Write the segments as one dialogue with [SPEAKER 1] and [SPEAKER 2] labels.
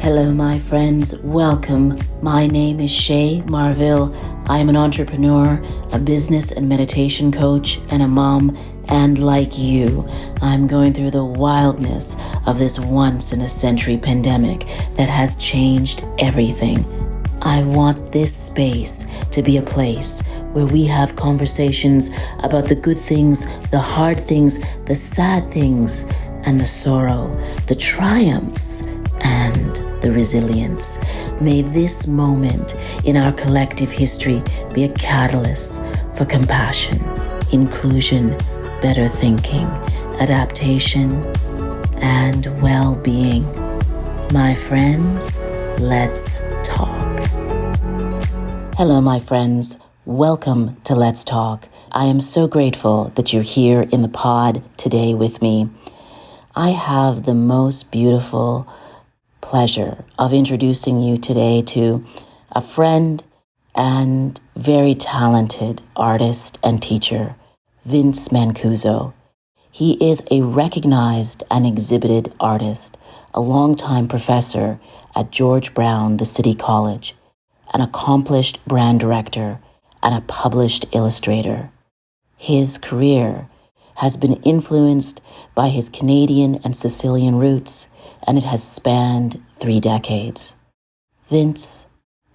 [SPEAKER 1] Hello, my friends. Welcome. My name is Shay Marville. I am an entrepreneur, a business and meditation coach, and a mom. And like you, I'm going through the wildness of this once-in-a-century pandemic that has changed everything. I want this space to be a place where we have conversations about the good things, the hard things, the sad things, and the sorrow, the triumphs, and the resilience. May this moment in our collective history be a catalyst for compassion, inclusion, better thinking, adaptation, and well-being. My friends, let's talk. Hello, my friends. Welcome to Let's Talk. I am so grateful that you're here in the pod today with me. I have the most beautiful pleasure of introducing you today to a friend and very talented artist and teacher, Vince Mancuso. He is a recognized and exhibited artist, a longtime professor at George Brown, the City College, an accomplished brand director, and a published illustrator. His career has been influenced by his Canadian and Sicilian roots, and it has spanned 3 decades. Vince,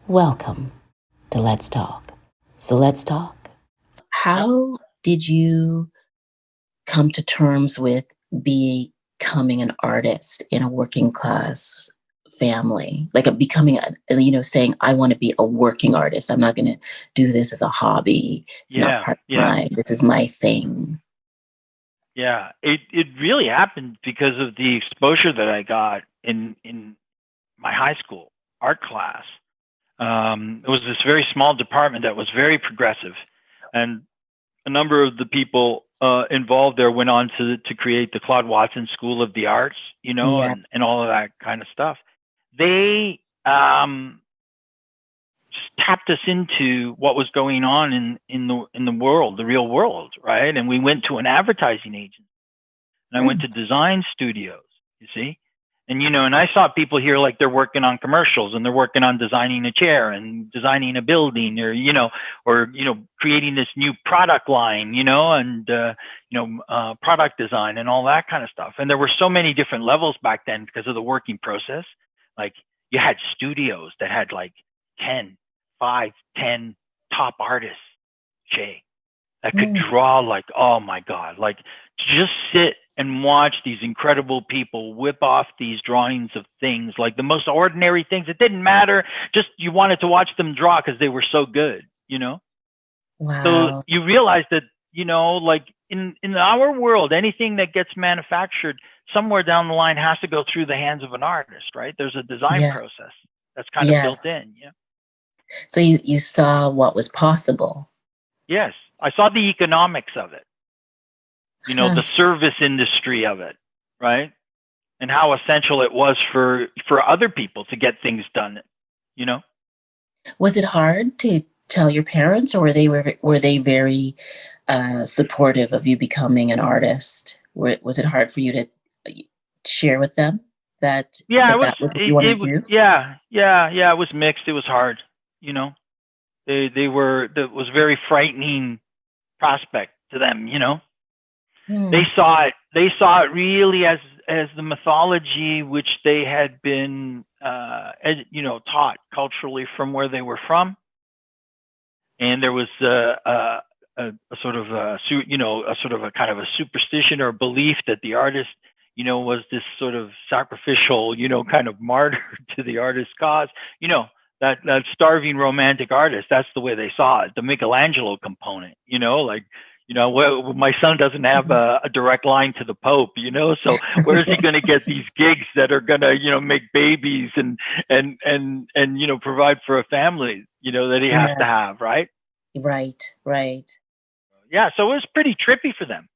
[SPEAKER 1] welcome to Let's Talk. So let's talk. How did you come to terms with becoming an artist in a working class family? Like saying, I want to be a working artist. I'm not going to do this as a hobby. It's not part-time. This is my thing.
[SPEAKER 2] Yeah, it really happened because of the exposure that I got in my high school art class. It was this very small department that was very progressive, and a number of the people involved there went on to create the Claude Watson School of the Arts, and all of that kind of stuff. They just tapped us into what was going on in the world, the real world, right? And we went to an advertising agent, and I went to design studios, you see, and and I saw people here like they're working on commercials and they're working on designing a chair and designing a building, or creating this new product line, and product design and all that kind of stuff. And there were so many different levels back then because of the working process. Like you had studios that had like 10 top artists, Jay, that could draw like, oh my God, like just sit and watch these incredible people whip off these drawings of things, like the most ordinary things. It didn't matter. Just you wanted to watch them draw because they were so good,
[SPEAKER 1] Wow.
[SPEAKER 2] So you realize that, like in our world, anything that gets manufactured somewhere down the line has to go through the hands of an artist, right? There's a design process that's kind of built in. Yeah.
[SPEAKER 1] So you saw what was possible.
[SPEAKER 2] Yes. I saw the economics of it, the service industry of it, right? And how essential it was for other people to get things done,
[SPEAKER 1] Was it hard to tell your parents, or were they very supportive of you becoming an artist? Was it hard for you to share with them that that was what you wanted to do?
[SPEAKER 2] Yeah. It was mixed. It was hard. That was very frightening prospect to them. They saw it really as the mythology which they had been taught culturally from where they were from, and there was a sort of a kind of a superstition or belief that the artist was this sort of sacrificial kind of martyr to the artist's cause. That starving romantic artist, that's the way they saw it. The Michelangelo component, my son doesn't have a direct line to the Pope, so where is he going to get these gigs that are going to, make babies and provide for a family, that he has to have, right?
[SPEAKER 1] Right.
[SPEAKER 2] Yeah, so it was pretty trippy for them.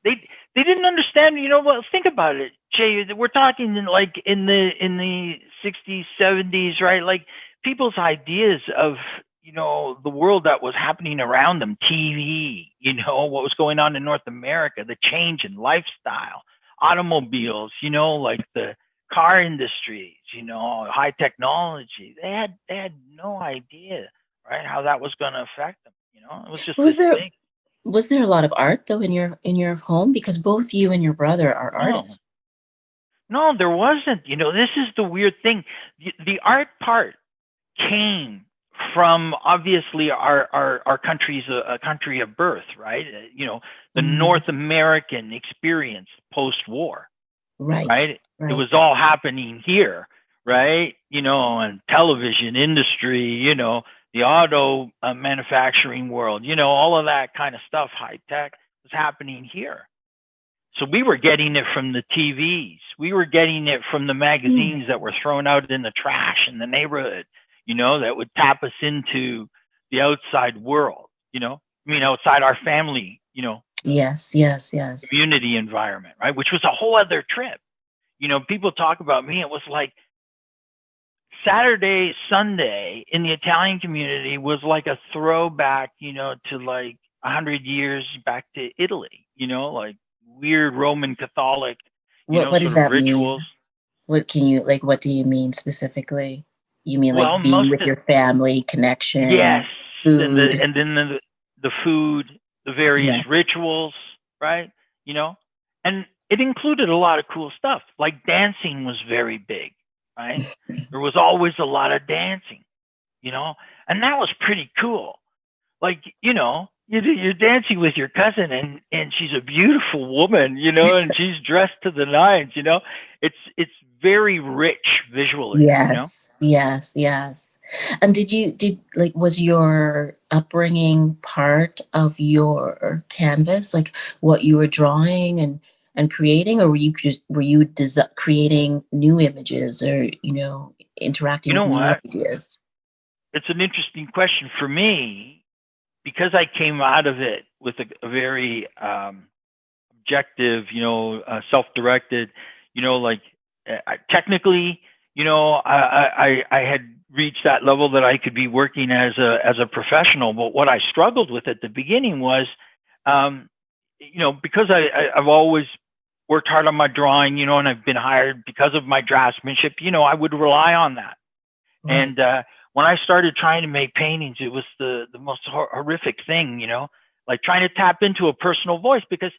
[SPEAKER 2] They didn't understand, well, think about it, Jay, we're talking like in the 60s, 70s, right? Like people's ideas of, the world that was happening around them, TV, what was going on in North America, the change in lifestyle, automobiles, like the car industries, high technology. They had no idea, right, how that was going to affect them. It was just
[SPEAKER 1] Was
[SPEAKER 2] this
[SPEAKER 1] there
[SPEAKER 2] thing.
[SPEAKER 1] was there a lot of art though in your home? Because both you and your brother are
[SPEAKER 2] No,
[SPEAKER 1] artists.
[SPEAKER 2] no, there wasn't. This is the weird thing. The art part came from obviously our country's a country of birth, right? The
[SPEAKER 1] Mm,
[SPEAKER 2] North American experience post-war,
[SPEAKER 1] right,
[SPEAKER 2] right? It was
[SPEAKER 1] right.
[SPEAKER 2] all happening here, right? And television industry, the auto manufacturing world, all of that kind of stuff, high tech was happening here. So we were getting it from the TVs. We were getting it from the
[SPEAKER 1] Mm.
[SPEAKER 2] magazines that were thrown out in the trash in the neighborhood, that would tap us into the outside world, outside our family,
[SPEAKER 1] Yes, yes, yes.
[SPEAKER 2] community environment, right? Which was a whole other trip. People talk about me. It was like Saturday, Sunday in the Italian community was like a throwback, to like 100 years back to Italy, like weird Roman Catholic,
[SPEAKER 1] What does
[SPEAKER 2] sort of
[SPEAKER 1] that
[SPEAKER 2] rituals.
[SPEAKER 1] mean? What can you like? What do you mean specifically? You mean
[SPEAKER 2] Well,
[SPEAKER 1] like being
[SPEAKER 2] most
[SPEAKER 1] with
[SPEAKER 2] of,
[SPEAKER 1] your family,
[SPEAKER 2] yes,
[SPEAKER 1] connection,
[SPEAKER 2] and
[SPEAKER 1] food?
[SPEAKER 2] the food, the various
[SPEAKER 1] Yeah.
[SPEAKER 2] rituals, right? You know, and it included a lot of cool stuff. Like dancing was very big, right? There was always a lot of dancing, and that was pretty cool. Like, you're dancing with your cousin, and she's a beautiful woman, and she's dressed to the nines. It's very rich visually.
[SPEAKER 1] Yes, yes, yes. And was your upbringing part of your canvas, like what you were drawing and creating, or were you creating new images or, interacting
[SPEAKER 2] You
[SPEAKER 1] with
[SPEAKER 2] know
[SPEAKER 1] new
[SPEAKER 2] what?
[SPEAKER 1] ideas?
[SPEAKER 2] It's an interesting question for me because I came out of it with a very objective, self-directed, like technically, I had reached that level that I could be working as a professional. But what I struggled with at the beginning was, um, because I've always worked hard on my drawing, and I've been hired because of my draftsmanship. I would rely on that. And
[SPEAKER 1] Right.
[SPEAKER 2] when I started trying to make paintings, it was the most horrific thing, like trying to tap into a personal voice, because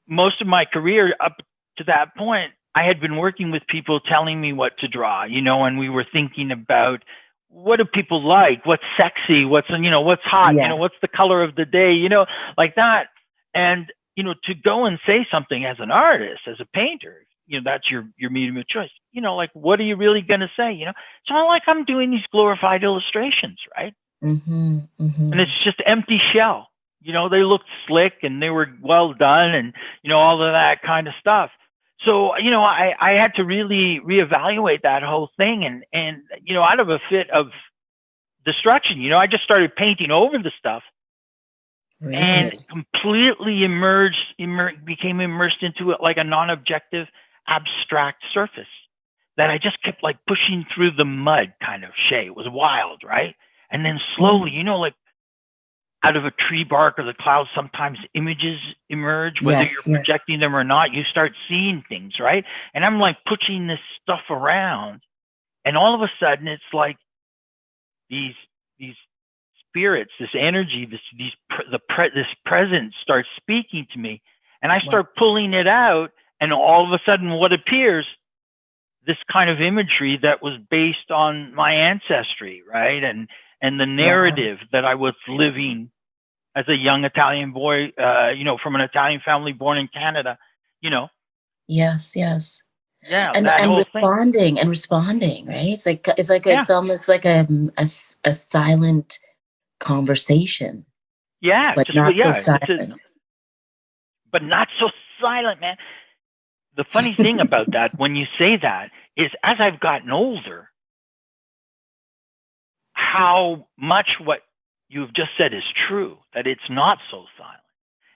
[SPEAKER 2] most of my career up to that point, I had been working with people telling me what to draw, and we were thinking about what do people like, what's sexy, what's hot,
[SPEAKER 1] Yes.
[SPEAKER 2] what's the color of the day, like that. And, to go and say something as an artist, as a painter, that's your medium of choice, like, what are you really going to say? It's not like I'm doing these glorified illustrations, right?
[SPEAKER 1] Mm-hmm.
[SPEAKER 2] And
[SPEAKER 1] Mm-hmm.
[SPEAKER 2] it's just empty shell. They looked slick and they were well done, and all of that kind of stuff. So I had to really reevaluate that whole thing, and out of a fit of destruction, I just started painting over the stuff and
[SPEAKER 1] Really?
[SPEAKER 2] completely became immersed into it like a non-objective, abstract surface that I just kept like pushing through the mud kind of shade. It was wild, right? And then slowly,
[SPEAKER 1] Mm.
[SPEAKER 2] like out of a tree bark or the clouds, sometimes images emerge, whether you're
[SPEAKER 1] Yes, yes.
[SPEAKER 2] projecting them or not. You start seeing things, right? And I'm like pushing this stuff around, and all of a sudden, it's like these these spirits, this energy, this presence starts speaking to me, and I
[SPEAKER 1] Wow.
[SPEAKER 2] start pulling it out, and all of a sudden, what appears? This kind of imagery that was based on my ancestry, right? And the
[SPEAKER 1] Wow.
[SPEAKER 2] narrative that I was living as a young Italian boy, from an Italian family born in Canada, you know,
[SPEAKER 1] Yes, yes.
[SPEAKER 2] yeah,
[SPEAKER 1] And
[SPEAKER 2] that whole thing.
[SPEAKER 1] responding, right?
[SPEAKER 2] Yeah,
[SPEAKER 1] It's almost like a silent conversation,
[SPEAKER 2] yeah,
[SPEAKER 1] but not so
[SPEAKER 2] it's
[SPEAKER 1] silent.
[SPEAKER 2] but not so silent, man. The funny thing about that, when you say that, is as I've gotten older, how much what you've just said is true, that it's not so silent.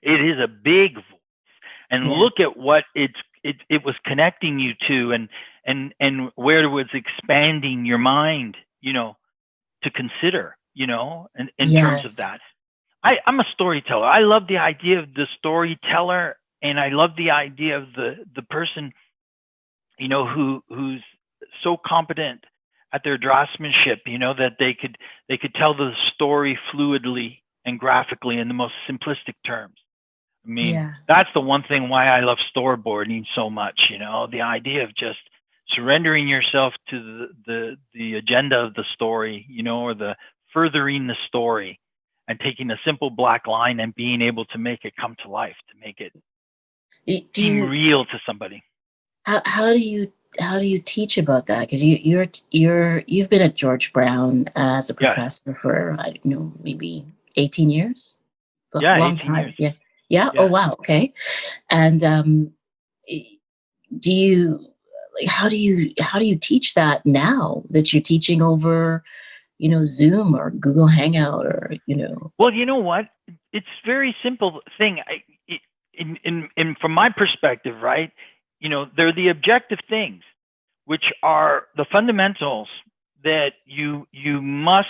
[SPEAKER 2] It is a big voice. And
[SPEAKER 1] Yeah.
[SPEAKER 2] look at what it was connecting you to, and where it was expanding your mind, to consider, in terms of
[SPEAKER 1] Yes.
[SPEAKER 2] that. I'm a storyteller. I love the idea of the storyteller, and I love the idea of the person who's so competent at their draftsmanship, that they could tell the story fluidly and graphically in the most simplistic terms. I mean,
[SPEAKER 1] Yeah.
[SPEAKER 2] that's the one thing why I love storyboarding so much, the idea of just surrendering yourself to the agenda of the story, or the furthering the story, and taking a simple black line and being able to make it come to life, to make it
[SPEAKER 1] Do
[SPEAKER 2] seem
[SPEAKER 1] you
[SPEAKER 2] real to somebody.
[SPEAKER 1] how do you teach about that? Because you've been at George Brown as a
[SPEAKER 2] Yeah.
[SPEAKER 1] professor for, I don't know, maybe 18 years.
[SPEAKER 2] Yeah,
[SPEAKER 1] Long
[SPEAKER 2] 18
[SPEAKER 1] time.
[SPEAKER 2] years.
[SPEAKER 1] Yeah. Yeah. Oh
[SPEAKER 2] Yeah.
[SPEAKER 1] wow. Okay. And do you like how do you teach that now that you're teaching over, Zoom or Google Hangout or
[SPEAKER 2] Well, you know what? It's very simple thing. In from my perspective, right? They're the objective things, which are the fundamentals that you must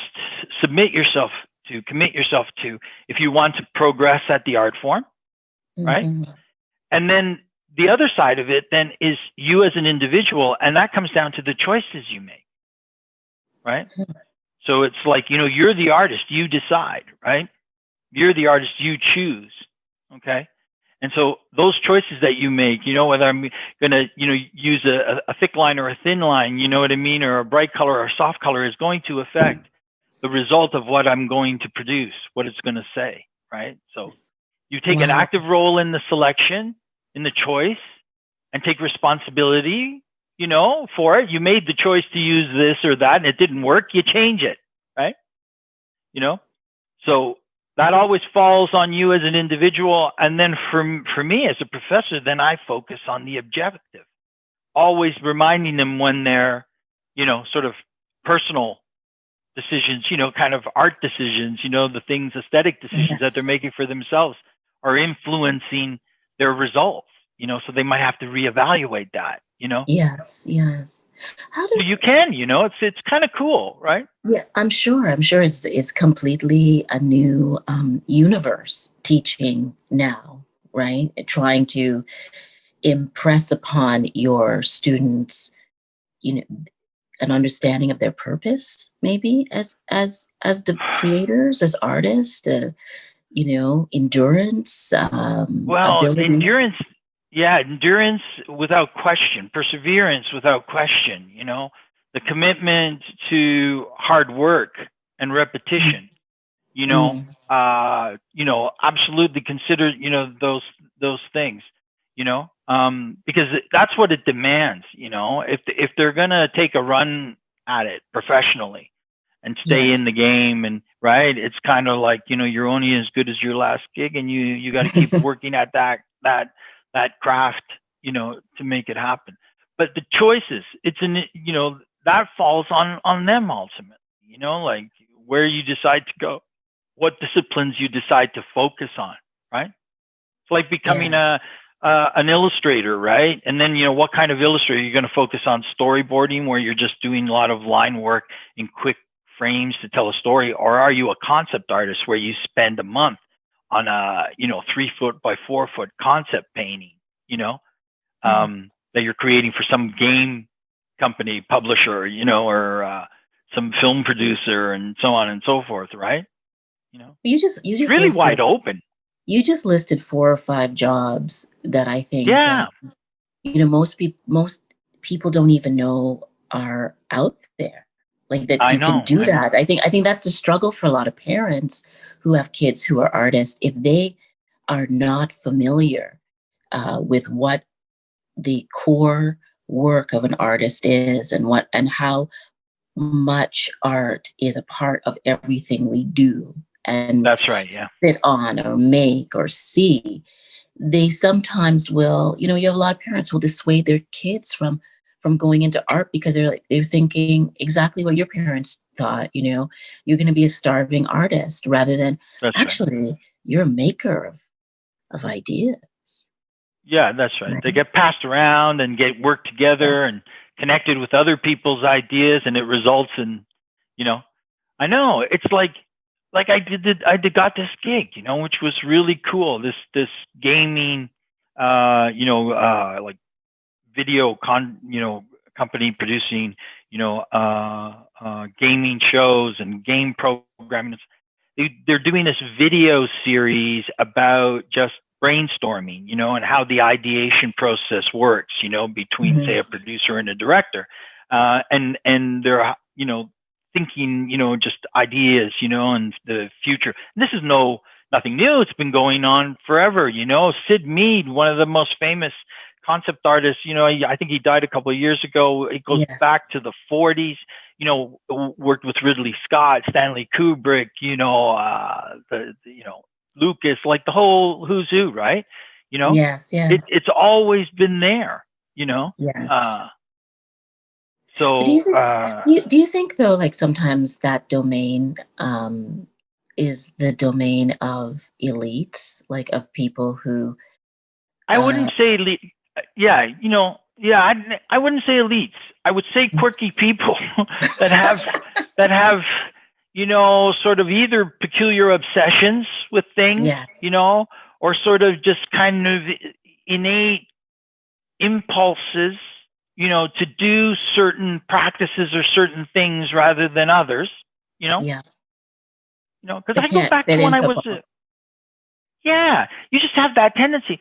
[SPEAKER 2] submit yourself to, commit yourself to, if you want to progress at the art form, right?
[SPEAKER 1] Mhm.
[SPEAKER 2] And then the other side of it then is you as an individual, and that comes down to the choices you make, right? So it's like, you're the artist, you decide, right? You're the artist, you choose. Okay. And so those choices that you make, whether I'm going to, use a thick line or a thin line, you know what I mean, or a bright color or a soft color, is going to affect the result of what I'm going to produce, what it's going to say, right? So you take an
[SPEAKER 1] Wow.
[SPEAKER 2] active role in the selection, in the choice, and take responsibility, for it. You made the choice to use this or that, and it didn't work. You change it, right? So that always falls on you as an individual. And then for me as a professor, then I focus on the objective, always reminding them when they're, sort of personal decisions, kind of art decisions, the things, aesthetic decisions that they're
[SPEAKER 1] Yes.
[SPEAKER 2] making for themselves are influencing their results, so they might have to reevaluate that,
[SPEAKER 1] Yes. Yes. How
[SPEAKER 2] So
[SPEAKER 1] do
[SPEAKER 2] you can, it's kind of cool, right?
[SPEAKER 1] Yeah, I'm sure. I'm sure it's completely a new universe teaching now, right? Trying to impress upon your students, you know, an understanding of their purpose, maybe as the creators, as artists, endurance,
[SPEAKER 2] Well,
[SPEAKER 1] ability.
[SPEAKER 2] endurance, yeah, endurance without question, perseverance without question, the commitment to hard work and repetition,
[SPEAKER 1] Mm,
[SPEAKER 2] absolutely consider, those things, because that's what it demands, if they're going to take a run at it professionally and stay in the
[SPEAKER 1] yes.
[SPEAKER 2] game, and right, it's kind of like, you're only as good as your last gig, and you got to keep working at that craft, to make it happen. But the choices, it's that falls on them ultimately, like where you decide to go, what disciplines you decide to focus on, right? It's like becoming
[SPEAKER 1] Yes.
[SPEAKER 2] an illustrator, right? And then, what kind of illustrator? You're going to focus on storyboarding, where you're just doing a lot of line work in quick frames to tell a story, or are you a concept artist where you spend a month on a 3 foot by 4 foot concept painting,
[SPEAKER 1] Mm.
[SPEAKER 2] that you're creating for some game company publisher, or some film producer, and so on and so forth, right?
[SPEAKER 1] You
[SPEAKER 2] It's
[SPEAKER 1] just
[SPEAKER 2] really
[SPEAKER 1] listed
[SPEAKER 2] wide open.
[SPEAKER 1] you just listed 4 or 5 jobs that I think
[SPEAKER 2] Yeah,
[SPEAKER 1] most people don't even know are out there, like that
[SPEAKER 2] I
[SPEAKER 1] you can
[SPEAKER 2] know.
[SPEAKER 1] do that. I think that's the struggle for a lot of parents who have kids who are artists. If they are not familiar with what the core work of an artist is, and how much art is a part of everything we do and
[SPEAKER 2] That's right. Yeah.
[SPEAKER 1] sit on or make or see, they sometimes will, you have a lot of parents who will dissuade their kids from going into art because they're thinking exactly what your parents thought, you're going to be a starving artist rather than
[SPEAKER 2] That's right.
[SPEAKER 1] actually you're a maker of ideas.
[SPEAKER 2] Yeah, that's right. They
[SPEAKER 1] Right?
[SPEAKER 2] get passed around and get worked
[SPEAKER 1] Yeah.
[SPEAKER 2] together and connected with other people's ideas, and it results in, you know, I know it's like got this gig, which was really cool. This gaming, like video company producing, gaming shows and game programming. They're doing this video series about just brainstorming, and how the ideation process works, between, say, a producer and a director. And they're, thinking, just ideas, and the future. And this is nothing new. It's been going on forever. Sid Mead, one of the most famous concept artists, I think he died a couple of years ago. It goes back to the 40s, worked with Ridley Scott, Stanley Kubrick, Lucas, like the whole who's who, right?
[SPEAKER 1] Yes.
[SPEAKER 2] It's always been there,
[SPEAKER 1] Yes.
[SPEAKER 2] So
[SPEAKER 1] do you think though, like sometimes that domain is the domain of elites, like of people who
[SPEAKER 2] I wouldn't say elite. I wouldn't say elites. I would say quirky people that have sort of either peculiar obsessions with things, or sort of just kind of innate impulses, to do certain practices or certain things rather than others, because I go back to when I was you just have that tendency.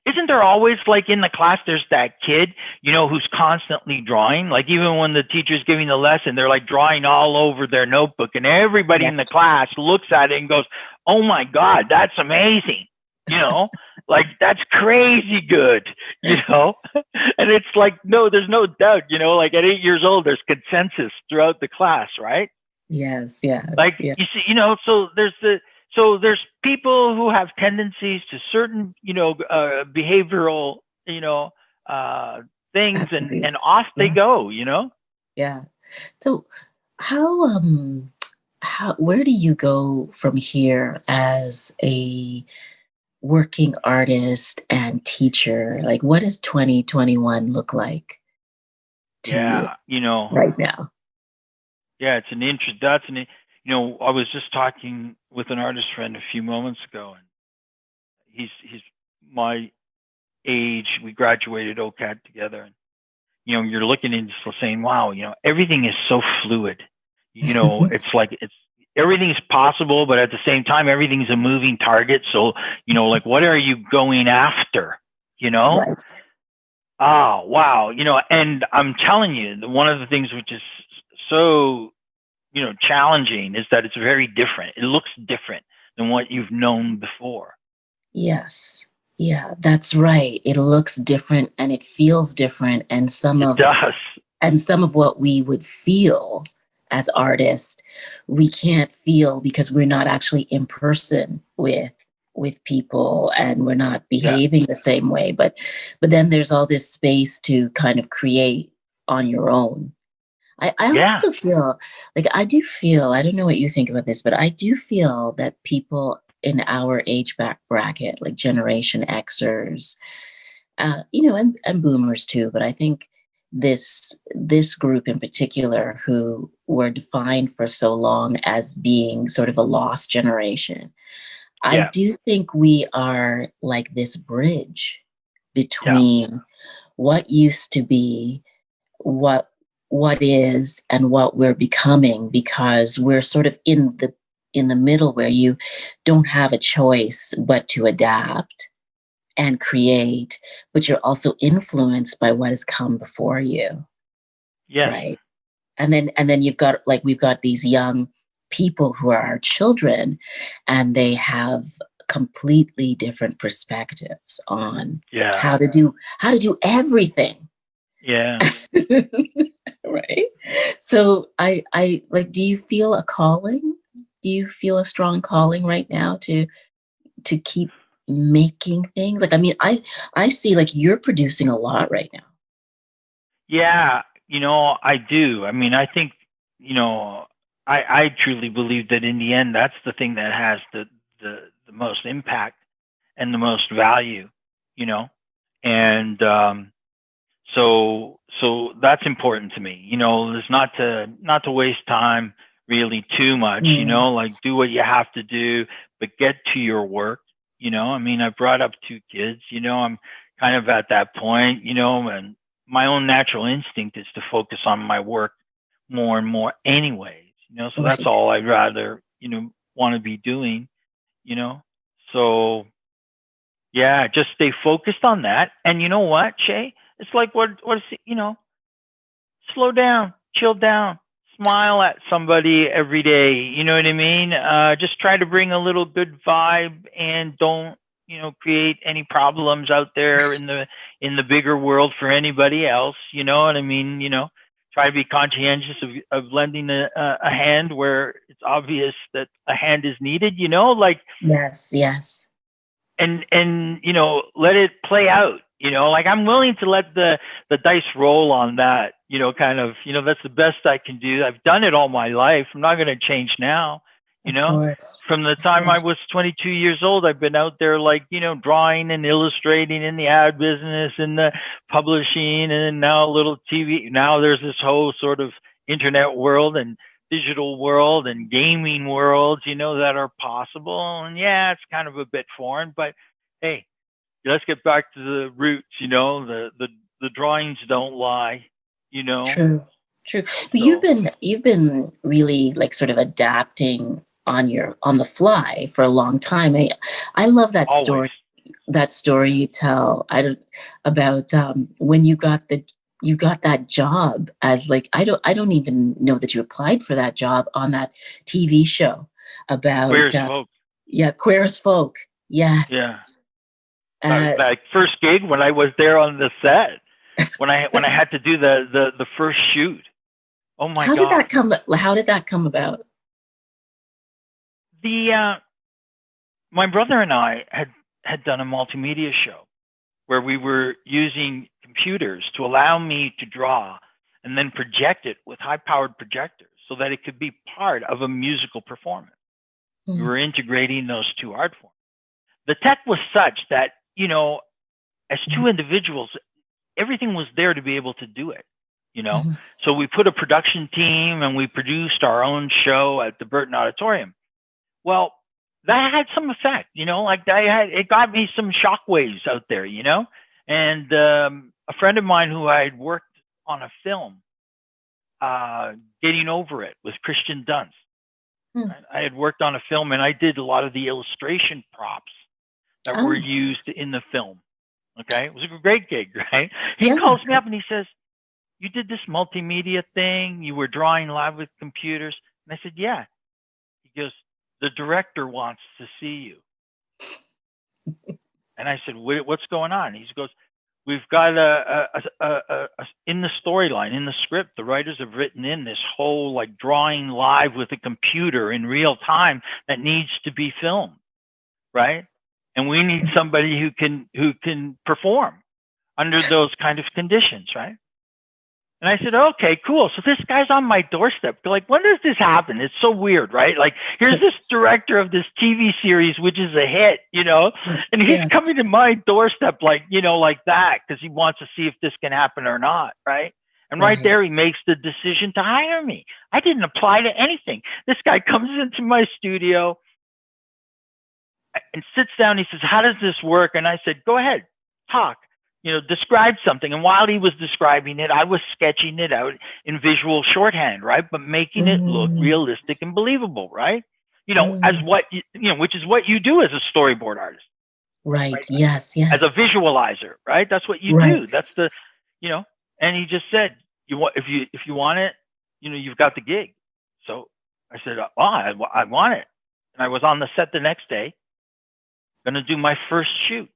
[SPEAKER 2] Isn't there always, like, in the class, there's that kid, who's constantly drawing? Like, even when the teacher's giving the lesson, they're like drawing all over their notebook, and everybody in the class looks at it and goes, "Oh my God, that's amazing." Like, that's crazy good, and it's like, no, there's no doubt, like at 8 years old, there's consensus throughout the class, right?
[SPEAKER 1] Yes.
[SPEAKER 2] Like, you see, so there's people who have tendencies to certain, behavioral, things, and off they go,
[SPEAKER 1] Yeah. So how where do you go from here as a working artist and teacher? Like, what does 2021 look like to you right now?
[SPEAKER 2] Yeah, it's I was just talking with an artist friend a few moments ago, and he's my age. We graduated OCAD together, and you're looking and just saying, "Wow, everything is so fluid." It's like everything's possible, but at the same time, everything's a moving target. So, like, what are you going after?
[SPEAKER 1] Right.
[SPEAKER 2] Oh, wow. And I'm telling you, one of the things which is so, challenging is that it's very different. It looks different than what you've known before.
[SPEAKER 1] Yes. Yeah, that's right. It looks different and it feels different. And some of what we would feel as artists, we can't feel because we're not actually in person with people, and we're not behaving the same way. But then there's all this space to kind of create on your own. I also feel like I don't know what you think about this, but I do feel that people in our age bracket, like Generation Xers, and boomers too, but I think this group in particular, who were defined for so long as being sort of a lost generation, I do think we are like this bridge between what used to be, what is, and what we're becoming, because we're sort of in the middle where you don't have a choice but to adapt and create, but you're also influenced by what has come before you.
[SPEAKER 2] Yeah.
[SPEAKER 1] Right. And then we've got these young people who are our children, and they have completely different perspectives on how to do everything.
[SPEAKER 2] Yeah.
[SPEAKER 1] Right. So I like, do you feel a calling? Do you feel a strong calling right now to keep making things? Like, I mean, I see, like, you're producing a lot right now.
[SPEAKER 2] Yeah, I do. I mean, I think, I truly believe that in the end, that's the thing that has the most impact and the most value, and so that's important to me. There's not to waste time really too much. Like, do what you have to do, but get to your work. I mean, I brought up 2 kids. I'm kind of at that point. And my own natural instinct is to focus on my work more and more anyways, so that's
[SPEAKER 1] Right.
[SPEAKER 2] all I'd rather, want to be doing, you know. So yeah, just stay focused on that. And you know what, Shay? It's like what is it, slow down, chill down, smile at somebody every day. You know what I mean? Just try to bring a little good vibe and don't, create any problems out there in the bigger world for anybody else. You know what I mean? Try to be conscientious of lending a hand where it's obvious that a hand is needed. Like
[SPEAKER 1] Yes, yes.
[SPEAKER 2] and let it play out. Like I'm willing to let the dice roll on that. Kind of, that's the best I can do. I've done it all my life. I'm not going to change now. you
[SPEAKER 1] Of
[SPEAKER 2] know
[SPEAKER 1] course.
[SPEAKER 2] from the
[SPEAKER 1] Of
[SPEAKER 2] time I
[SPEAKER 1] course.
[SPEAKER 2] was 22 years old, I've been out there, like, drawing and illustrating in the ad business and the publishing, and now a little TV. Now there's this whole sort of internet world and digital world and gaming worlds, that are possible. And yeah, it's kind of a bit foreign, but hey, let's get back to the roots. The drawings don't lie. you know
[SPEAKER 1] True. True. But
[SPEAKER 2] so
[SPEAKER 1] you've been really like sort of adapting on the fly for a long time. I love
[SPEAKER 2] always.
[SPEAKER 1] that story you tell. I don't about when you got that job as like I don't even know that you applied for that job on that TV show
[SPEAKER 2] Queer
[SPEAKER 1] about
[SPEAKER 2] as folk.
[SPEAKER 1] yeah, Queer as Folk.
[SPEAKER 2] Yeah.
[SPEAKER 1] Yes. Uh,
[SPEAKER 2] Like first gig when I was there on the set, when I had to do the first shoot. Oh my God.
[SPEAKER 1] how did that come about?
[SPEAKER 2] The My brother and I had done a multimedia show where we were using computers to allow me to draw and then project it with high-powered projectors so that it could be part of a musical performance. We
[SPEAKER 1] Mm,
[SPEAKER 2] were integrating those two art forms. The tech was such that, as two individuals, everything was there to be able to do it. You know,
[SPEAKER 1] mhm.
[SPEAKER 2] so we put a production team and we produced our own show at the Burton Auditorium. Well, that had some effect. Like it got me some shockwaves out there. And a friend of mine who I had worked on a film, Getting Over It with Christian Dunst.
[SPEAKER 1] Mm.
[SPEAKER 2] Right? I had worked on a film and I did a lot of the illustration props that were
[SPEAKER 1] Oh,
[SPEAKER 2] used in the film. Okay, it was a great gig, right? He
[SPEAKER 1] yeah.
[SPEAKER 2] calls me up and he says, "You did this multimedia thing. You were drawing live with computers." And I said, "Yeah." He goes, "The director wants to see you." And I said, "What's going on?" He goes, "We've got in the storyline, in the script, the writers have written in this whole like drawing live with a computer in real time that needs to be filmed, right? And we need somebody who can perform under those kind of conditions, right?" And I said, "Okay, cool. So this guy's on my doorstep. Like, when does this happen? It's so weird, right? Like, here's this director of this TV series, which is a hit, and
[SPEAKER 1] Yes,
[SPEAKER 2] he's
[SPEAKER 1] yeah.
[SPEAKER 2] coming to my doorstep, like, like that, because he wants to see if this can happen or not, right?" And right
[SPEAKER 1] Right.
[SPEAKER 2] there, he makes the decision to hire me. I didn't apply to anything. This guy comes into my studio and sits down. He says, "How does this work?" And I said, "Go ahead, talk. Describe something." And while he was describing it, I was sketching it out in visual shorthand, right? But making it look
[SPEAKER 1] Mm,
[SPEAKER 2] realistic and believable, right? As
[SPEAKER 1] mm.
[SPEAKER 2] what which is what you do as a storyboard artist,
[SPEAKER 1] Right.
[SPEAKER 2] right?
[SPEAKER 1] Yes,
[SPEAKER 2] As a
[SPEAKER 1] yes.
[SPEAKER 2] visualizer, right? That's what you do.
[SPEAKER 1] Right.
[SPEAKER 2] That's the, you know. And he just said, "You want if you want it, you've got the gig." So I said, "Oh, I want it." And I was on the set the next day, going to do my first shoot,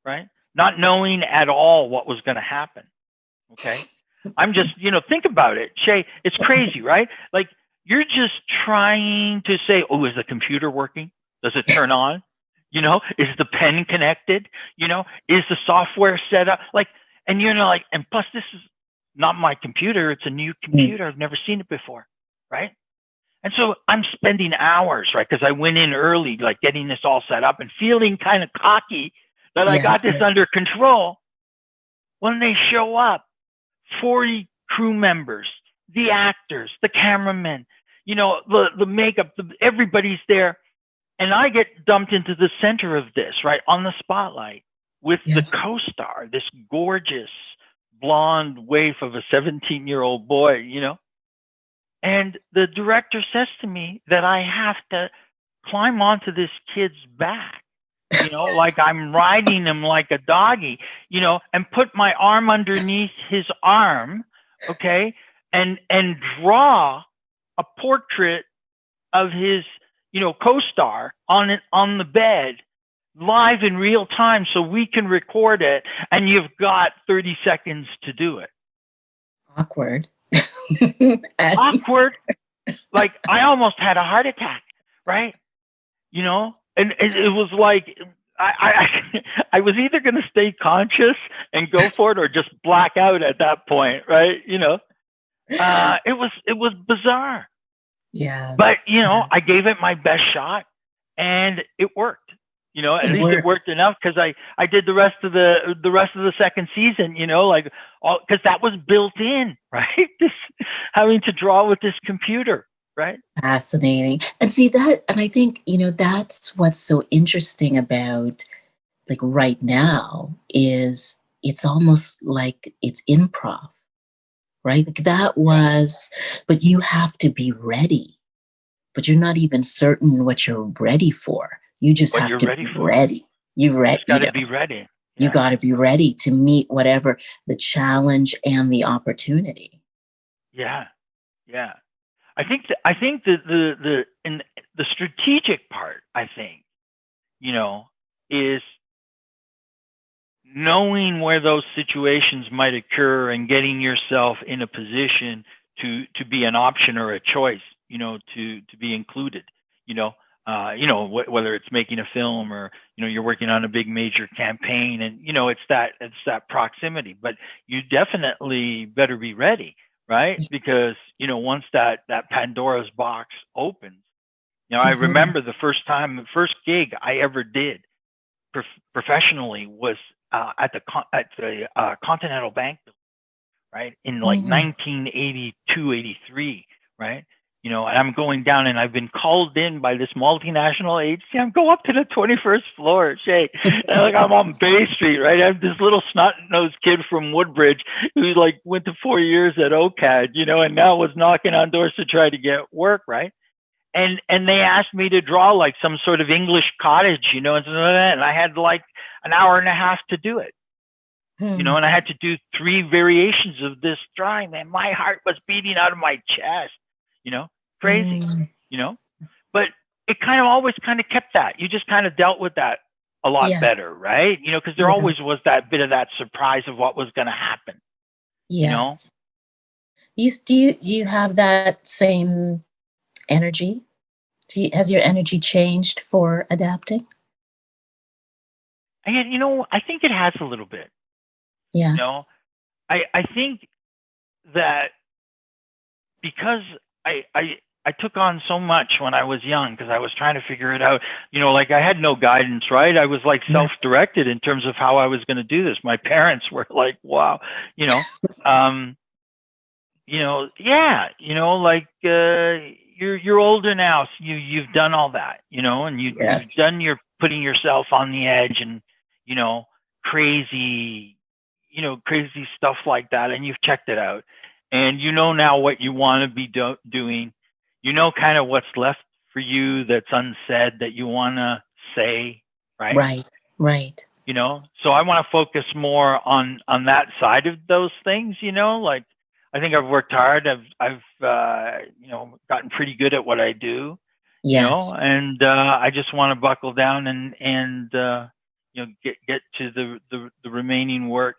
[SPEAKER 2] right? Not knowing at all what was going to happen. Okay. I'm just, think about it, Shay. It's crazy, right? Like, you're just trying to say, "Oh, is the computer working? Does it turn on? Is the pen connected? Is the software set up?" Like, and like, and plus, this is not my computer. It's a new
[SPEAKER 1] Mm.
[SPEAKER 2] computer. I've never seen it before, right? And so I'm spending hours, right? Because I went in early, like getting this all set up and feeling kind of cocky that I
[SPEAKER 1] Yes,
[SPEAKER 2] got this
[SPEAKER 1] yes.
[SPEAKER 2] under control. When they show up, 40 crew members, the actors, the cameramen, the makeup, everybody's there. And I get dumped into the center of this, right? On the spotlight with the
[SPEAKER 1] Yeah.
[SPEAKER 2] co-star, this gorgeous blonde waif of a 17-year-old boy, you know. And the director says to me that I have to climb onto this kid's back, you know, like I'm riding him like a doggy, you know, and put my arm underneath his arm, okay, and draw a portrait of his, you know, co-star on it on the bed live in real time so we can record it, and you've got 30 seconds to do it.
[SPEAKER 1] Awkward.
[SPEAKER 2] Awkward. Like I almost had a heart attack, right? You know, and it was like I was either going to stay conscious and go for it or just black out at that point, right? You know, it was bizarre.
[SPEAKER 1] Yeah.
[SPEAKER 2] But you know, I gave it my best shot, and it worked. You know, at least it worked enough because I did the rest of the second season. You know, like all because that was built in, right? This having to draw with this computer, right?
[SPEAKER 1] Fascinating. And see that, and I think, you know, that's what's so interesting about like right now is it's almost like it's improv, right? Like that was, but you have to be ready, but you're not even certain what you're ready for. You just have to be ready. You've
[SPEAKER 2] got to be ready.
[SPEAKER 1] You got to be ready to meet whatever the challenge and the opportunity.
[SPEAKER 2] Yeah. Yeah. I think the strategic part, I think, you know, is knowing where those situations might occur and getting yourself in a position to be an option or a choice, you know, to be included, you know, whether it's making a film or, you know, you're working on a big major campaign, and, you know, it's that proximity, but you definitely better be ready, right? Because, you know, once that Pandora's box opens, you know, I remember the first gig I ever did professionally was at the Continental Bank, right? In like 1982, 83, right? You know, and I'm going down, and I've been called in by this multinational agency. I'm going up to the 21st floor, Shay. Like I'm on Bay Street, right? I have this little snot-nosed kid from Woodbridge who like went to 4 years at OCAD, you know, and now was knocking on doors to try to get work, right? And they asked me to draw like some sort of English cottage, you know, and I had like an hour and a half to do it. You know, and I had to do 3 variations of this drawing, man. My heart was beating out of my chest. You know, crazy, you know, but it kind of always kind of kept that. You just kind of dealt with that a lot better, right? You know, because there always was that bit of that surprise of what was going to happen.
[SPEAKER 1] Yes. You know, do you have that same energy? Has your energy changed for adapting?
[SPEAKER 2] And, you know, I think it has a little bit.
[SPEAKER 1] Yeah.
[SPEAKER 2] You know, I think that because I took on so much when I was young because I was trying to figure it out. You know, like I had no guidance, right? I was like self-directed in terms of how I was going to do this. My parents were like, "Wow," you know, you know, yeah, you know, like you're older now, so you've done all that, you know, and you've done your putting yourself on the edge and, you know, crazy stuff like that, and you've checked it out. And you know now what you want to be doing. You know kind of what's left for you that's unsaid that you want to say, right?
[SPEAKER 1] Right.
[SPEAKER 2] You know, so I want to focus more on that side of those things. You know, like I think I've worked hard. I've you know, gotten pretty good at what I do. You know, and I just want to buckle down and you know, get to the remaining work,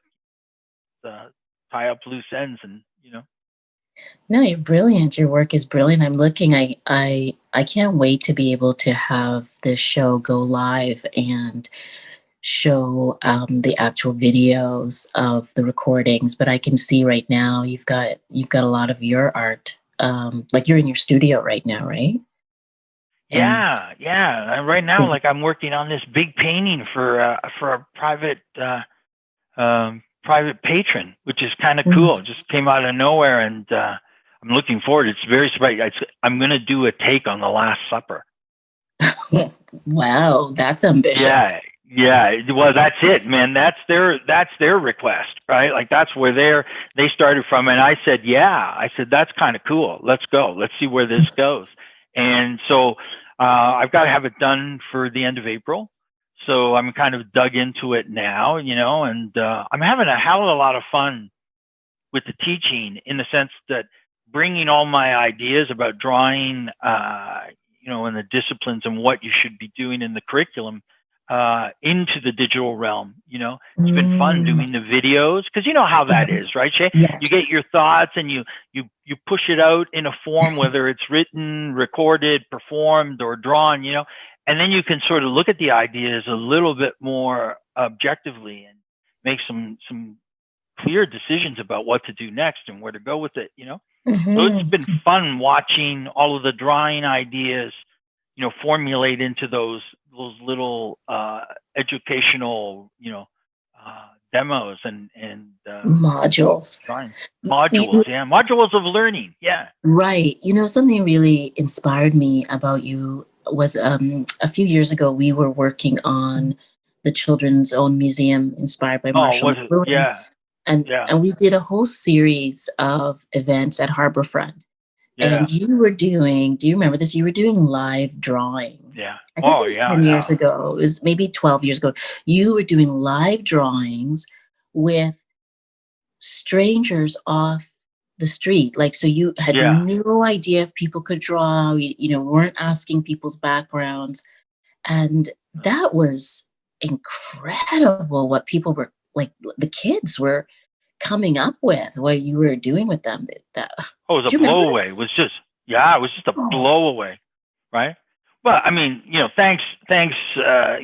[SPEAKER 2] tie up loose ends, and you know.
[SPEAKER 1] No, you're brilliant. Your work is brilliant. I'm looking. I can't wait to be able to have this show go live and show the actual videos of the recordings. But I can see right now you've got a lot of your art. Like you're in your studio right now, right?
[SPEAKER 2] Yeah. And right now, like I'm working on this big painting for a private patron, which is kind of cool. It just came out of nowhere, and I'm looking forward. It's very surprising. I'm going to do a take on the Last Supper.
[SPEAKER 1] Wow, that's ambitious.
[SPEAKER 2] Yeah, well, that's it, man. That's their request, right? Like that's where they started from. And I said, yeah, I said, that's kind of cool. Let's go. Let's see where this goes. And so I've got to have it done for the end of April. So I'm kind of dug into it now, and I'm having a hell of a lot of fun with the teaching, in the sense that bringing all my ideas about drawing, and the disciplines and what you should be doing in the curriculum into the digital realm. It's been fun doing the videos, because you know how that is, right, Shay?
[SPEAKER 1] Yes.
[SPEAKER 2] You get your thoughts and you push it out in a form, whether it's written, recorded, performed, or drawn, and then you can sort of look at the ideas a little bit more objectively and make some clear decisions about what to do next and where to go with it. So it's been fun watching all of the drawing ideas, formulate into those little educational, demos and
[SPEAKER 1] modules.
[SPEAKER 2] drawings. Modules, yeah, modules of learning, yeah.
[SPEAKER 1] Right. Something really inspired me about you was a few years ago we were working on the Children's Own Museum inspired by Marshall McLuhan.
[SPEAKER 2] Yeah.
[SPEAKER 1] And we did a whole series of events at Harborfront. Yeah. And you were doing, do you remember this? You were doing live drawing.
[SPEAKER 2] Yeah.
[SPEAKER 1] I guess it was 10 years ago. It was maybe 12 years ago. You were doing live drawings with strangers off the street. Like, so you had no idea if people could draw, weren't asking people's backgrounds. And that was incredible what people were, like, the kids were coming up with, what you were doing with them.
[SPEAKER 2] It was a blowaway. It was just a blowaway, right? Well, I mean, thanks, to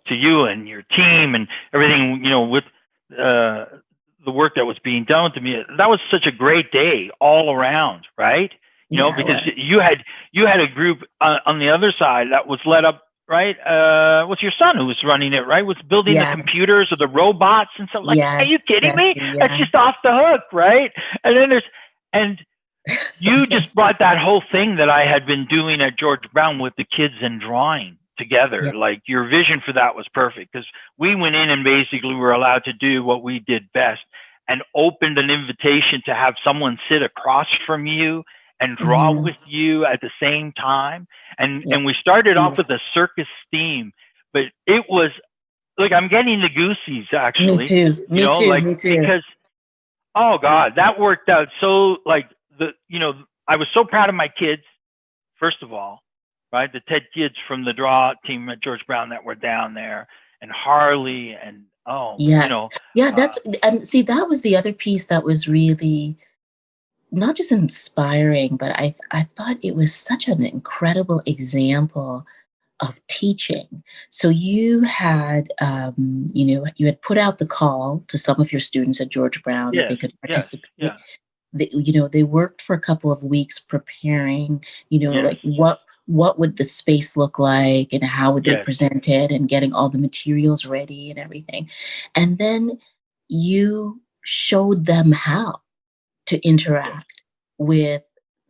[SPEAKER 2] you and your team and everything, with the work that was being done to me. That was such a great day all around, right? Because you had a group on the other side that was led up, right? Was your son who was running it, right? Was building the computers or the robots and stuff. Like, are you kidding me? Yeah. That's just off the hook, right? And then you just brought that whole thing that I had been doing at George Brown with the kids and drawing together. Yeah. Like, your vision for that was perfect, because we went in and basically were allowed to do what we did best, and opened an invitation to have someone sit across from you and draw with you at the same time. And we started off with a circus theme, but it was like, I'm getting the goosies, actually.
[SPEAKER 1] Me too. Me too.
[SPEAKER 2] Because, oh God, that worked out. So, like, I was so proud of my kids, first of all, right? The TED kids from the draw team at George Brown that were down there, and Harley, and
[SPEAKER 1] that's, and see, that was the other piece that was really not just inspiring, but I thought it was such an incredible example of teaching. So you had, you had put out the call to some of your students at George Brown that they could participate.
[SPEAKER 2] Yeah.
[SPEAKER 1] They worked for a couple of weeks preparing, like what would the space look like, and how would they present it, and getting all the materials ready and everything. And then you showed them how to interact with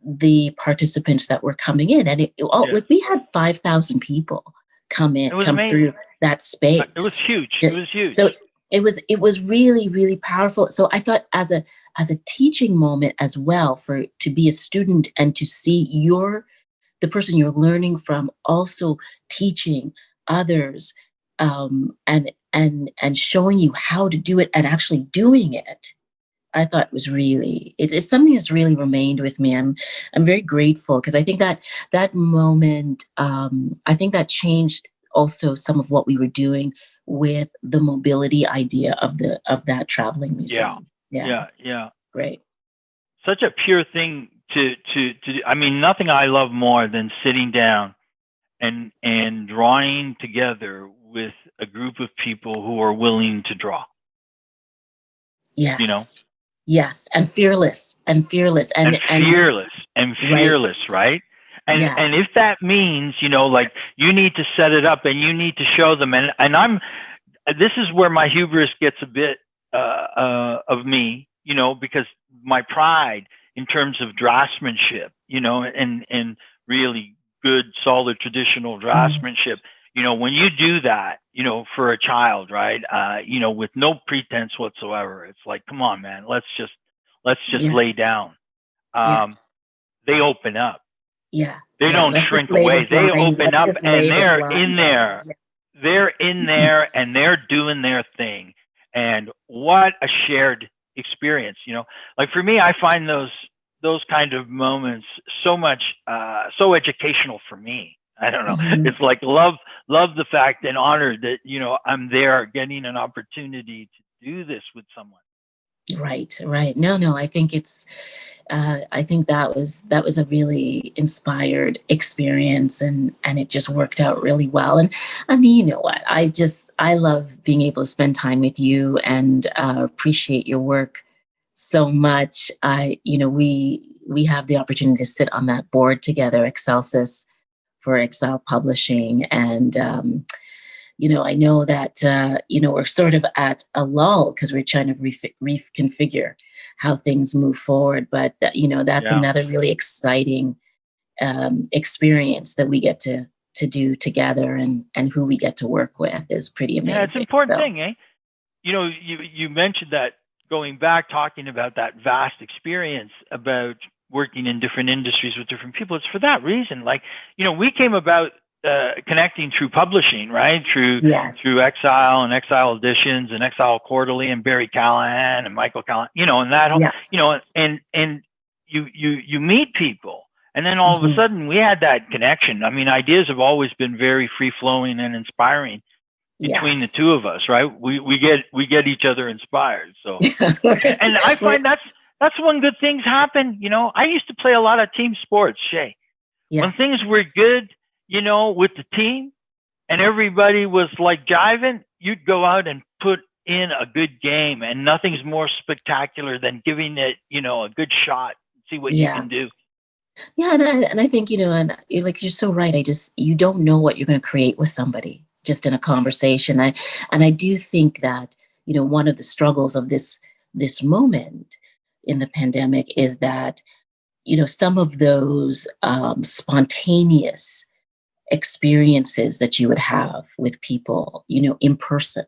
[SPEAKER 1] the participants that were coming in. And like, we had 5,000 people come through that space.
[SPEAKER 2] It was huge. It was huge.
[SPEAKER 1] So it was really, really powerful. So I thought, as a teaching moment as well, to be a student and to see the person you're learning from also teaching others, and showing you how to do it and actually doing it, I thought it was really, it's something that's really remained with me. I'm very grateful, because I think that moment, I think that changed also some of what we were doing with the mobility idea of that traveling museum.
[SPEAKER 2] Yeah.
[SPEAKER 1] Great.
[SPEAKER 2] Such a pure thing to I mean, nothing I love more than sitting down and drawing together with a group of people who are willing to draw.
[SPEAKER 1] Yes. Yes, and fearless, and fearless, and
[SPEAKER 2] fearless, right? And if that means, like, you need to set it up and you need to show them, and this is where my hubris gets a bit of me, because my pride in terms of draftsmanship, and really good, solid, traditional draftsmanship, when you do that, for a child, right? With no pretense whatsoever, it's like, come on, man, let's just
[SPEAKER 1] Yeah.
[SPEAKER 2] lay down.
[SPEAKER 1] Yeah.
[SPEAKER 2] They open up.
[SPEAKER 1] Yeah.
[SPEAKER 2] They
[SPEAKER 1] Yeah.
[SPEAKER 2] don't
[SPEAKER 1] Let's just
[SPEAKER 2] shrink
[SPEAKER 1] lay
[SPEAKER 2] away.
[SPEAKER 1] this
[SPEAKER 2] They
[SPEAKER 1] line.
[SPEAKER 2] open
[SPEAKER 1] Let's
[SPEAKER 2] up
[SPEAKER 1] just
[SPEAKER 2] and
[SPEAKER 1] lay this
[SPEAKER 2] they're
[SPEAKER 1] line
[SPEAKER 2] in
[SPEAKER 1] down.
[SPEAKER 2] there. They're in there and they're doing their thing. And what a shared experience, like for me, I find those kind of moments so much, so educational for me. I don't know.
[SPEAKER 1] Mhm.
[SPEAKER 2] It's like love the fact and honor that, I'm there getting an opportunity to do this with someone.
[SPEAKER 1] Right. No, I think I think that was a really inspired experience, and it just worked out really well. And I mean, you know what? I love being able to spend time with you, and appreciate your work so much. We have the opportunity to sit on that board together, Excelsis for Exile Publishing, and I know that, we're sort of at a lull because we're trying to reconfigure how things move forward. But, that's
[SPEAKER 2] Yeah.
[SPEAKER 1] another really exciting experience that we get to do together, and who we get to work with is pretty amazing.
[SPEAKER 2] Yeah, it's an important
[SPEAKER 1] So,
[SPEAKER 2] thing, eh? You mentioned that, going back, talking about that vast experience about working in different industries with different people. It's for that reason. Like, we came about connecting through publishing, right? Through
[SPEAKER 1] yes.
[SPEAKER 2] Exile and Exile Editions and Exile Quarterly and Barry Callaghan and Michael Callaghan, and that whole,
[SPEAKER 1] Yeah.
[SPEAKER 2] And you meet people, and then all of a sudden we had that connection. I mean, ideas have always been very free flowing and inspiring between the two of us, right? We get each other inspired. So, and I find that's when good things happen. I used to play a lot of team sports, Shay.
[SPEAKER 1] Yes.
[SPEAKER 2] When things were good, with the team and everybody was like jiving, you'd go out and put in a good game, and nothing's more spectacular than giving it, a good shot, see what you can do.
[SPEAKER 1] Yeah, and I think, and you're so right. You don't know what you're going to create with somebody just in a conversation. And I do think that, one of the struggles of this moment in the pandemic is that, some of those spontaneous experiences that you would have with people, in person,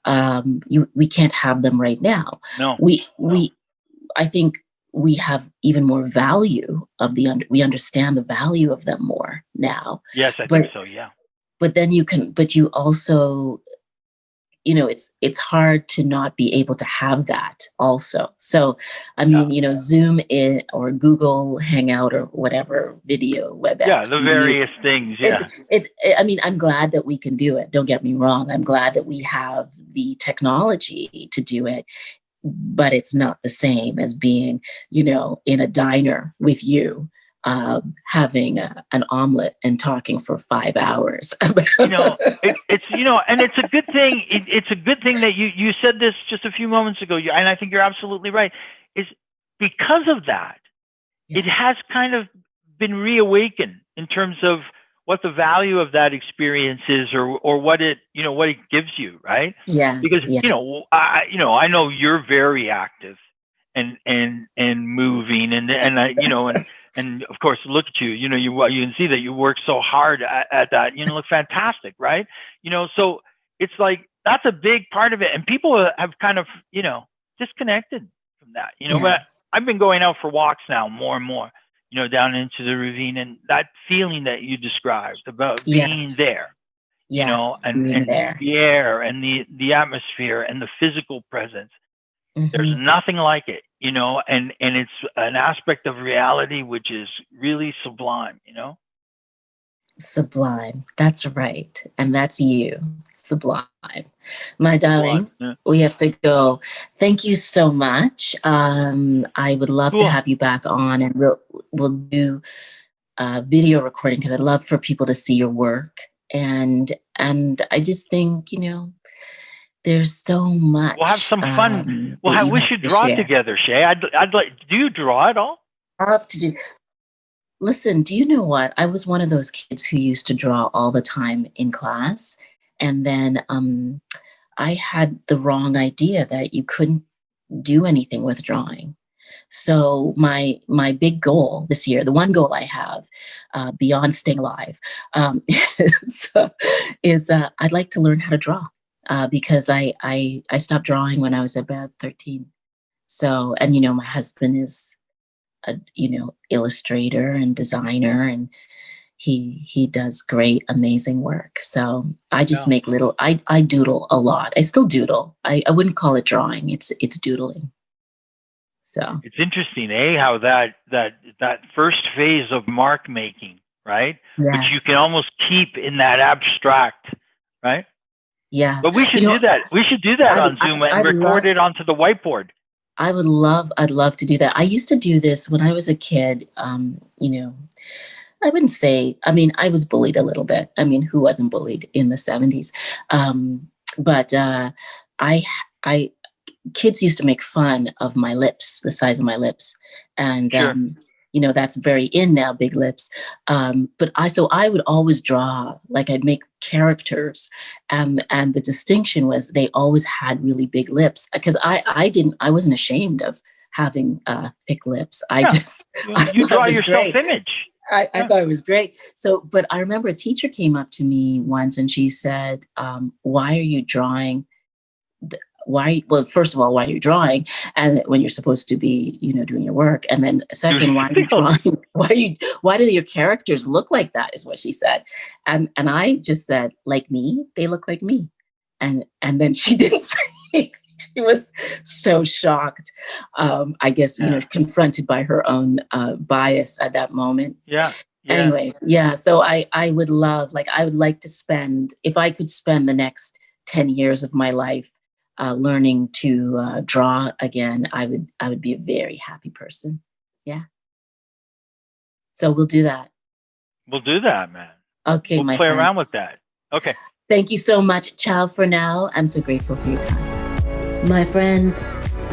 [SPEAKER 1] we can't have them right now.
[SPEAKER 2] No.
[SPEAKER 1] I think we have even more value of we understand the value of them more now.
[SPEAKER 2] Yes, I think so. Yeah.
[SPEAKER 1] But then you also, it's hard to not be able to have that also. So, I mean, Zoom or Google Hangout or whatever video WebEx.
[SPEAKER 2] Yeah, the various things. Yeah.
[SPEAKER 1] I mean, I'm glad that we can do it. Don't get me wrong. I'm glad that we have the technology to do it. But it's not the same as being, in a diner with you, having an omelet and talking for 5 hours.
[SPEAKER 2] It's and it's a good thing. It's a good thing that you said this just a few moments ago, and I think you're absolutely right. Is because of that, it has kind of been reawakened in terms of what the value of that experience is, or what it gives you, right?
[SPEAKER 1] Yes.
[SPEAKER 2] Because I know you're very active and moving, and and of course, look at you. You can see that you work so hard at that. You look fantastic, right? So it's like that's a big part of it, and people have kind of disconnected from that. But I've been going out for walks now more and more. Down into the ravine, and that feeling that you described about being there, and the air and the atmosphere and the physical presence. There's nothing like it, and it's an aspect of reality which is really sublime,
[SPEAKER 1] Sublime. That's right. And that's you. Sublime. My darling, we have to go. Thank you so much. I would love to have you back on, and we'll do video recording, because I'd love for people to see your work. And I just think, there's so much.
[SPEAKER 2] We'll have some fun. We should draw together, Shay. I'd like. Do you draw at all?
[SPEAKER 1] I love to do. Listen, do you know what? I was one of those kids who used to draw all the time in class. And then I had the wrong idea that you couldn't do anything with drawing. So my big goal this year, the one goal I have beyond staying alive, is, I'd like to learn how to draw because I stopped drawing when I was about 13. So, and my husband is a illustrator and designer, and he does great, amazing work. So I just make little. I doodle a lot. I still doodle. I wouldn't call it drawing. It's doodling. So
[SPEAKER 2] it's interesting, how that first phase of mark making, right?
[SPEAKER 1] yes.
[SPEAKER 2] Which you can almost keep in that abstract, right?
[SPEAKER 1] Yeah.
[SPEAKER 2] But we should do that. We should do that on Zoom and record it onto the whiteboard.
[SPEAKER 1] I'd love to do that. I used to do this when I was a kid. I wouldn't say, I was bullied a little bit. Who wasn't bullied in the 70s? But kids used to make fun of my lips, the size of my lips. And,
[SPEAKER 2] sure.
[SPEAKER 1] That's very in now, big lips. But I would always draw, like I'd make characters. And the distinction was they always had really big lips because I wasn't ashamed of having thick lips.
[SPEAKER 2] You draw your self-image.
[SPEAKER 1] I thought it was great. So, but I remember a teacher came up to me once and she said, why are you drawing? Well, first of all, why are you drawing? And when you're supposed to be, doing your work. And then second, why are you drawing? Why do your characters look like that is what she said. And I just said, like me, they look like me. And then she didn't say anything. She was so shocked, I guess, confronted by her own bias at that moment.
[SPEAKER 2] Yeah.
[SPEAKER 1] Anyways, yeah. So I would like to spend, if I could spend the next 10 years of my life learning to draw again, I would be a very happy person. Yeah. So we'll do that.
[SPEAKER 2] We'll do that, man.
[SPEAKER 1] Okay,
[SPEAKER 2] we'll play around with that. Okay.
[SPEAKER 1] Thank you so much. Ciao for now. I'm so grateful for your time. My friends,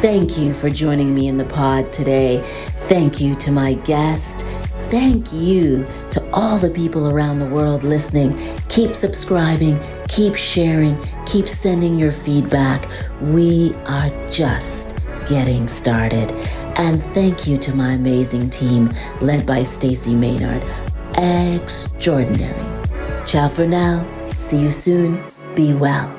[SPEAKER 1] thank you for joining me in the pod today. Thank you to my guest. Thank you to all the people around the world listening. Keep subscribing, keep sharing, keep sending your feedback. We are just getting started. And thank you to my amazing team led by Stacey Maynard. Extraordinary. Ciao for now. See you soon. Be well.